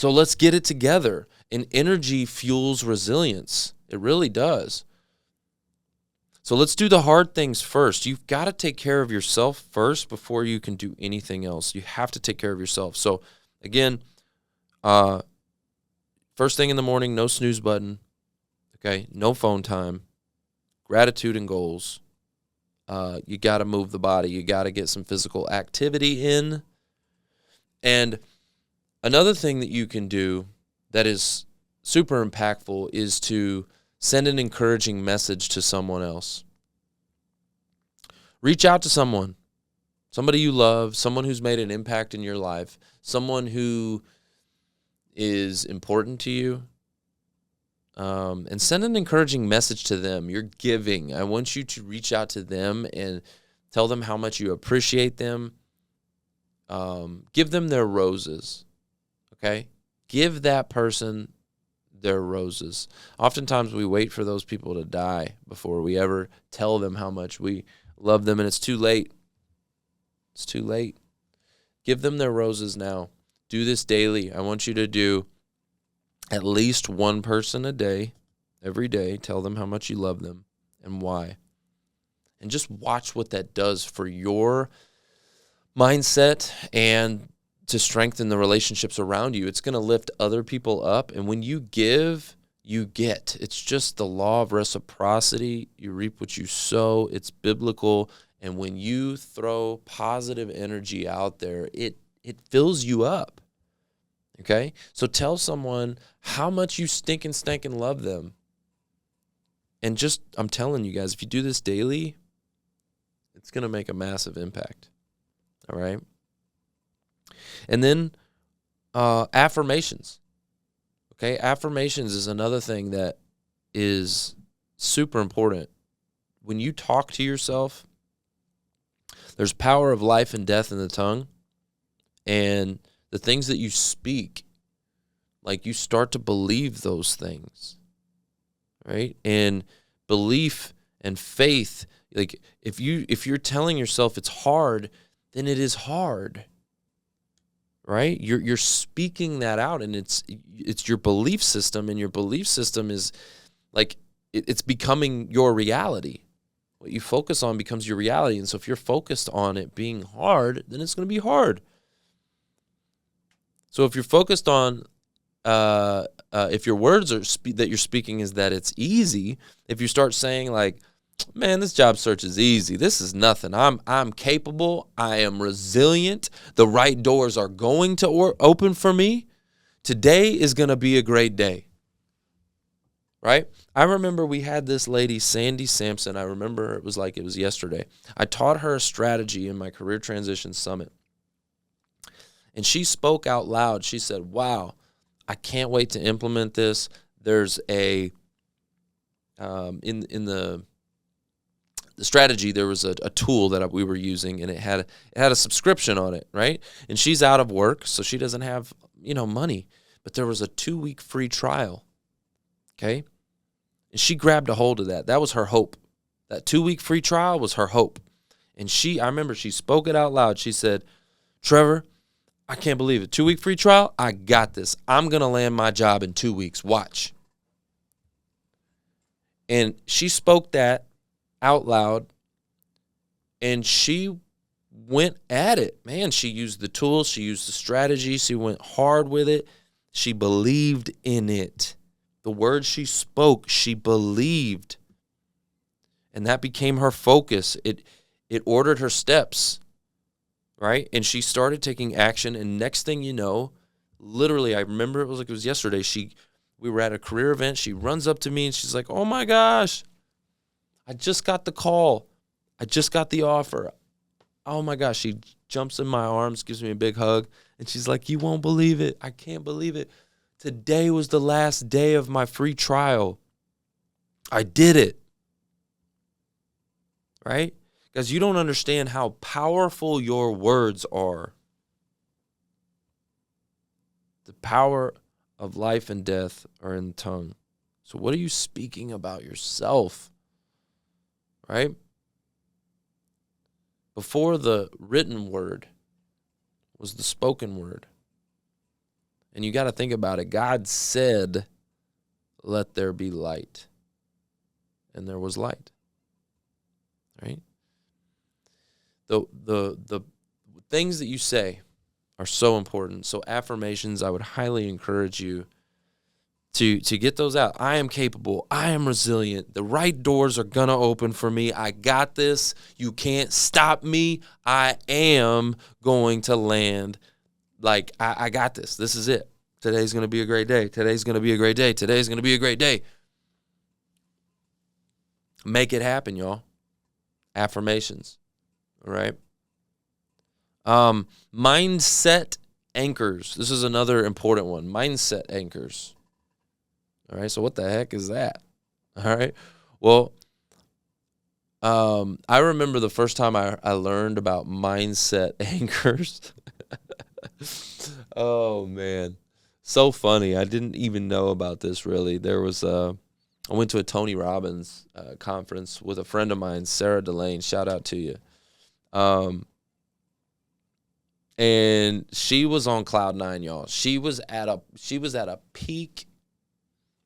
So let's get it together. And energy fuels resilience. It really does. So let's do the hard things first. You've got to take care of yourself first before you can do anything else. You have to take care of yourself. So again, first thing in the morning, no snooze button. Okay, no phone time. Gratitude and goals. You got to move the body. You got to get some physical activity in. And another thing that you can do that is super impactful is to send an encouraging message to someone else. Reach out to someone, somebody you love, someone who's made an impact in your life, someone who is important to you, and send an encouraging message to them. You're giving. I want you to reach out to them and tell them how much you appreciate them. Give them their roses, okay? Give that person their roses. Oftentimes we wait for those people to die before we ever tell them how much we love them, and it's too late. It's too late. Give them their roses now. Do this daily. I want you to do at least one person a day, every day. Tell them how much you love them and why. And just watch what that does for your mindset and to strengthen the relationships around you. It's going to lift other people up. And when you give, you get. It's just the law of reciprocity. You reap what you sow. It's biblical. And when you throw positive energy out there, it fills you up. Okay? So tell someone how much you stinking love them. And just, I'm telling you guys, if you do this daily, it's going to make a massive impact. All right? And then affirmations. Okay? Affirmations is another thing that is super important. When you talk to yourself, there's power of life and death in the tongue. And the things that you speak, like you start to believe those things. Right? And belief and faith, like if you're telling yourself it's hard, then it is hard. Right? You're speaking that out, and it's your belief system, and your belief system is like it's becoming your reality. What you focus on becomes your reality, and so if you're focused on it being hard, then it's going to be hard. So if you're focused on if your words are that you're speaking is that it's easy, if you start saying like, man, this job search is easy. This is nothing. I'm capable. I am resilient. The right doors are going to open for me. Today is going to be a great day. Right? I remember we had this lady, Sandy Sampson. I remember it was yesterday. I taught her a strategy in my Career Transition Summit. And she spoke out loud. She said, wow, I can't wait to implement this. There's a, in the strategy, there was a tool that we were using, and it had a subscription on it, right? And she's out of work, so she doesn't have, money. But there was a 2-week free trial, okay? And she grabbed a hold of that. That was her hope. That 2-week free trial was her hope. And I remember she spoke it out loud. She said, Trevor, I can't believe it. 2-week free trial? I got this. I'm going to land my job in 2 weeks. Watch. And she spoke that out loud, and she went at it. Man, she used the tools. She used the strategy. She went hard with it. She believed in it. The words she spoke, she believed. And that became her focus. It ordered her steps, right? And she started taking action, and next thing you know, literally, I remember it was yesterday, we were at a career event. She runs up to me, and she's like, oh my gosh, I just got the call. I just got the offer. Oh my gosh. She jumps in my arms, gives me a big hug, and she's like, you won't believe it. I can't believe it. Today was the last day of my free trial. I did it. Right? Because you don't understand how powerful your words are. The power of life and death are in the tongue. So what are you speaking about yourself? Right? Before the written word was the spoken word. And you got to think about it. God said, let there be light. And there was light. Right? The things that you say are so important. So affirmations, I would highly encourage you to get those out. I am capable. I am resilient. The right doors are going to open for me. I got this. You can't stop me. I am going to land. Like, I got this. This is it. Today's going to be a great day. Today's going to be a great day. Today's going to be a great day. Make it happen, y'all. Affirmations. All right. Mindset anchors. This is another important one. Mindset anchors. All right. So what the heck is that? All right. Well, I remember the first time I learned about mindset anchors. Oh, man. So funny. I didn't even know about this, really. There was I went to a Tony Robbins conference with a friend of mine, Sarah Delane. Shout out to you. And she was on cloud nine, y'all. She was at a peak,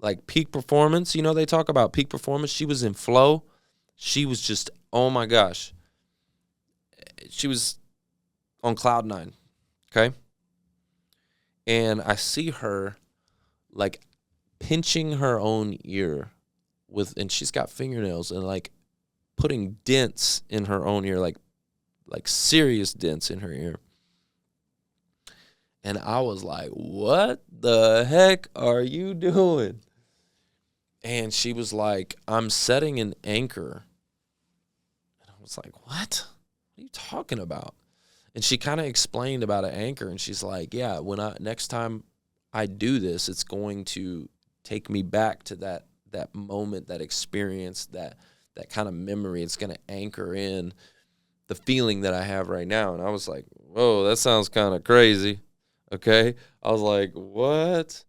like peak performance. You know, they talk about peak performance. She was in flow. She was just, oh my gosh. She was on cloud nine. Okay. And I see her like pinching her own ear and she's got fingernails and like putting dents in her own ear, like serious dents in her ear. And I was like, what the heck are you doing? And she was like, I'm setting an anchor. And I was like, what? What are you talking about? And she kind of explained about an anchor. And she's like, yeah, next time I do this, it's going to take me back to that moment, that experience, that kind of memory. It's going to anchor in the feeling that I have right now. And I was like, whoa, that sounds kind of crazy. Okay. I was like, what?